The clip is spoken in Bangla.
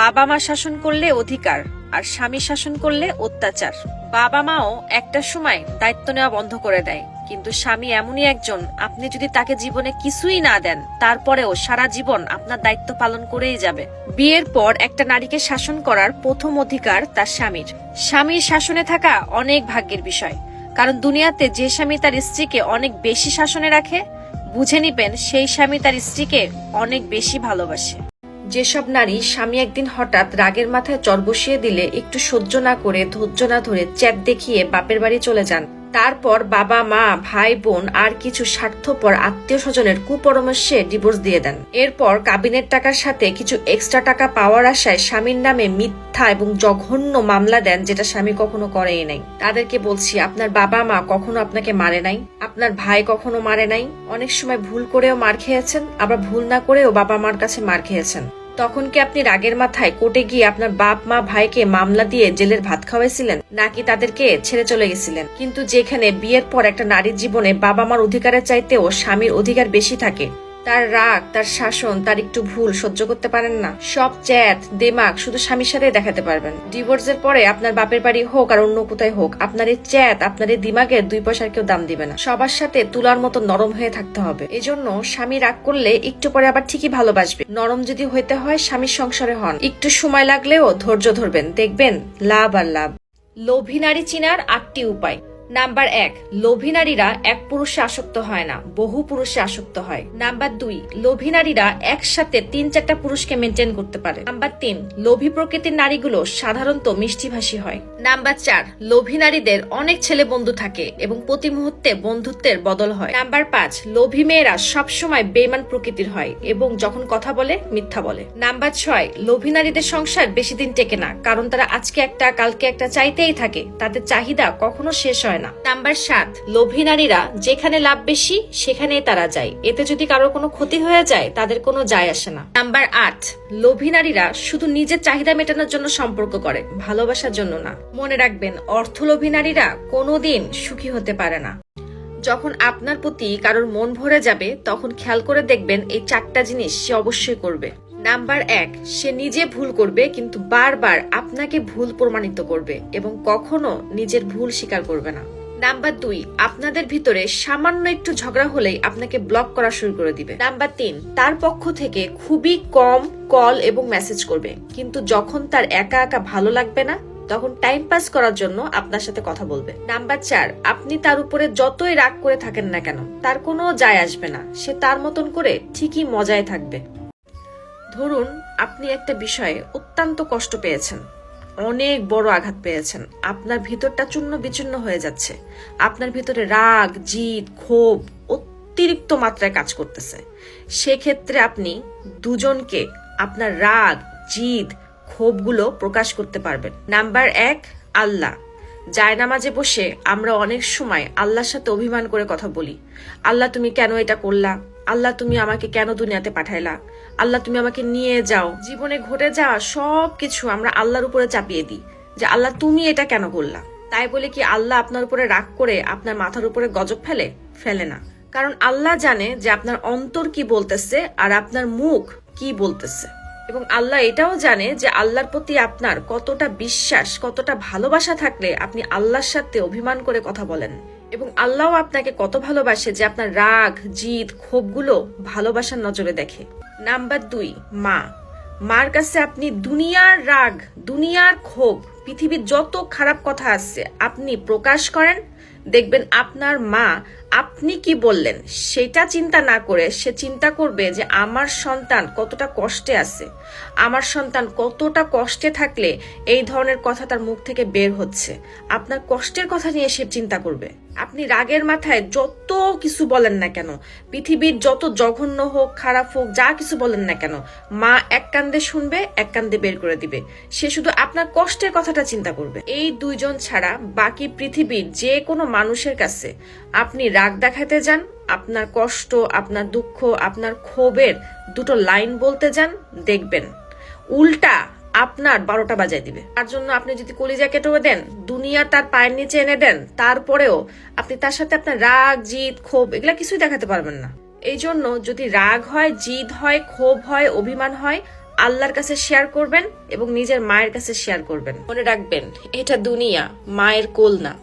বাবা মা শাসন করলে অধিকার আর স্বামী শাসন করলে অত্যাচার। বাবা মাও একটা সময় দায়িত্ব নেওয়া বন্ধ করে দেয়, কিন্তু স্বামী এমনই একজন, আপনি যদি তাকে জীবনে কিছুই না দেন তারপরেও সারা জীবন আপনার দায়িত্ব পালন করেই যাবে। বিয়ের পর একটা নারীকে শাসন করার প্রথম অধিকার তার স্বামীর। স্বামীর শাসনে থাকা অনেক ভাগ্যের বিষয়, কারণ দুনিয়াতে যে স্বামী তার স্ত্রীকে অনেক বেশি শাসনে রাখে, বুঝে নিবেন সেই স্বামী তার স্ত্রীকে অনেক বেশি ভালোবাসে। যেসব নারী স্বামী একদিন হঠাৎ রাগের মাথায় চর বসিয়ে দিলে একটু সহ্য না করে, ধৈর্য না ধরে চ্যাট দেখিয়ে বাপের বাড়ি চলে যান, তারপর বাবা মা ভাই বোন আর কিছু স্বার্থপর আত্মীয় স্বজনের কুপরামর্শে ডিভোর্স দিয়ে দেন, এরপর কাবিনের টাকার সাথে কিছু এক্সট্রা টাকা পাওয়ার আশায় স্বামীর নামে মিথ্যা এবং জঘন্য মামলা দেন, যেটা স্বামী কখনো করেই নাই। তাদেরকে বলছি, আপনার বাবা মা কখনো আপনাকে মারে নাই, আপনার ভাই কখনো মারে নাই। অনেক সময় ভুল করেও মার খেয়েছেন, আবার ভুল না করেও বাবা মার কাছে মার খেয়েছেন। তখন কি আপনি রাগের মাথায় কোর্টে গিয়ে আপনার বাপ মা ভাইকে মামলা দিয়ে জেলের ভাত খাওয়াইছিলেন, নাকি তাদেরকে ছেড়ে চলে গেছিলেন? কিন্তু যেখানে বিয়ের পর একটা নারীর জীবনে বাবা মার অধিকারের চাইতেও স্বামীর অধিকার বেশি থাকে, তার রাগ, তার শাসন, তার একটু ভুল সহ্য করতে পারেন না। সব চ্যাট দেমাগ শুধু স্বামীর সাথে দেখাতে পারবেন। ডিভোর্সের পরে আপনার বাপের বাড়ি হোক আর অন্য কোথায় হোক, আপনার এই চ্যাট, আপনার এই দিমাগের 2 পয়সার কেউ দাম দিবে না। সবার সাথে তুলার মতো নরম হয়ে থাকতে হবে। এজন্য স্বামী রাগ করলে একটু পরে আবার ঠিকই ভালোবাসবে। নরম যদি হইতে হয় স্বামীর সংসারে হন, একটু সময় লাগলেও ধৈর্য ধরবেন, দেখবেন লাভ আর লাভ। লোভী নারী চিনার 8টি উপায়। নাম্বার 1, লোভী নারীরা এক পুরুষে আসক্ত হয় না, বহু পুরুষে আসক্ত হয়। নাম্বার 2, লোভী নারীরা একসাথে 3-4টা পুরুষকে মেনটেন করতে পারে। নাম্বার 3, লোভী প্রকৃতির নারীগুলো সাধারণত মিষ্টিভাষী হয়। নাম্বার 4, লোভী নারীদের অনেক ছেলে বন্ধু থাকে এবং প্রতি মুহূর্তে বন্ধুত্বের বদল হয়। নাম্বার 5, লোভী মেয়েরা সবসময় বেঈমান প্রকৃতির হয় এবং যখন কথা বলে মিথ্যা বলে। নাম্বার 6, লোভী নারীদের সংসার বেশি দিন টেকে না, কারণ তারা আজকে একটা কালকে একটা চাইতেই থাকে, তাদের চাহিদা কখনো শেষ হয় না। নাম্বার 7, লোভী নারীরা যেখানে লাভ বেশি সেখানেই তারা যায়, এতে যদি কারোর কোনো ক্ষতি হয়ে যায় তাদের কোনো যায় আসে না। নাম্বার 8, লোভী নারীরা শুধু নিজের চাহিদা মেটানোর জন্য সম্পর্ক করে, ভালোবাসার জন্য না। মনে রাখবেন, অর্থলোভী নারীরা কোনোদিন সুখী হতে পারে না। যখন আপনার প্রতি কারোর মন ভরে যাবে, তখন খেয়াল করে দেখবেন এই 4টা জিনিস সে অবশ্যই করবে। নাম্বার 1, সে নিজে ভুল করবে কিন্তু বারবার আপনাকে ভুল প্রমাণিত করবে এবং কখনো নিজের ভুল স্বীকার করবে না। নাম্বার 2, আপনাদের ভিতরে সামান্য একটু ঝগড়া হলেই আপনাকে ব্লক করা শুরু করে দিবে। নাম্বার 3, তার পক্ষ থেকে খুবই কম কল এবং মেসেজ করবে, কিন্তু যখন তার একা একা ভালো লাগবে না তখন টাইম পাস করার জন্য আপনার সাথে কথা বলবে। নাম্বার 4, আপনি তার উপরে যতই রাগ করে থাকেন না কেন তার কোনো যায় আসবে না, সে তার মতন করে ঠিকই মজায় থাকবে। ধরুন আপনি একটা বিষয়ে অত্যন্ত কষ্ট পেয়েছেন, অনেক বড় আঘাত পেয়েছেন, আপনার ভিতরটা চূর্ণ বিচূর্ণ হয়ে যাচ্ছে, আপনার ভিতরে রাগ, জিদ, ক্ষোভ অতিরিক্ত মাত্রায় কাজ করতেছে। সেক্ষেত্রে আপনি দুজনকে আপনার রাগ, জিদ, ক্ষোভগুলো প্রকাশ করতে পারবেন। নাম্বার 1, আল্লাহ। জায়নামাজে বসে আমরা অনেক সময় আল্লাহর সাথে অভিমান করে কথা বলি। আল্লাহ তুমি কেন এটা করলা, আল্লাহ তুমি আমাকে কেন দুনিয়াতে পাঠাইলা, আল্লাহ তুমি আমাকে নিয়ে যাও। জীবনে ঘটে যাওয়া সবকিছু আমরা আল্লাহর উপরে চাপিয়ে দিই যে আল্লাহ তুমি এটা কেন করলা। তাই বলে কি আল্লাহ আপনার উপরে রাগ করে আপনার মাথার উপরে গজব ফেলে না, কারণ আল্লাহ জানে যে আপনার অন্তর কি বলতেছে আর আপনার মুখ কি বলতেছে, এবং আল্লাহ এটাও জানে যে আল্লাহর প্রতি আপনার কতটা বিশ্বাস, কতটা ভালোবাসা থাকলে আপনি আল্লাহর সাথে অভিমান করে কথা বলেন, এবং আল্লাহ আপনাকে কত ভালোবাসে যে আপনার রাগ, জিদ, ক্ষোভগুলো ভালোবাসার নজরে দেখে। নাম্বার 2, মা। মার কাছে আপনি দুনিয়ার রাগ, দুনিয়ার ক্ষোভ, পৃথিবীর যত খারাপ কথা আছে আপনি প্রকাশ করেন, দেখবেন আপনার মা আপনি কি বললেন সেটা চিন্তা না করে সে চিন্তা করবে যে আমার সন্তান কতটা কষ্টে আছে, আমার সন্তান কতটা কষ্টে থাকলে এই ধরনের কথা তার মুখ থেকে বের হচ্ছে। আপনার কষ্টের কথা নিয়ে সে চিন্তা করবে। আপনি রাগের মাথায় যত কিছু বলেন না কেন, পৃথিবীর যত জঘন্য হোক, খারাপ হোক, যা কিছু বলেন না কেন, মা এক কান্দে শুনবে, এক কান্দে বের করে দিবে। সে শুধু আপনার কষ্টের কথাটা চিন্তা করবে। এই 2 জন ছাড়া বাকি পৃথিবীর যে কোনো মানুষের কাছে আপনি রাগ দেখাতে যান, আপনার কষ্ট, আপনার দুঃখ, আপনার ক্ষোভের 2টো লাইন বলতে যান, দেখবেন উল্টা আপনার 12টা বাজায় দিবে। তার জন্য আপনি যদি কলিজা কেটেও দেন, দুনিয়া তার পায়ের নিচে এনে দেন, তারপরেও আপনি তার সাথে আপনার রাগ, জিদ, ক্ষোভ এগুলা কিছুই দেখাতে পারবেন না। এই জন্য যদি রাগ হয়, জিদ হয়, ক্ষোভ হয়, অভিমান হয়, আল্লাহর কাছে শেয়ার করবেন এবং নিজের মায়ের কাছে শেয়ার করবেন। মনে রাখবেন, এটা দুনিয়া, মায়ের কোল না।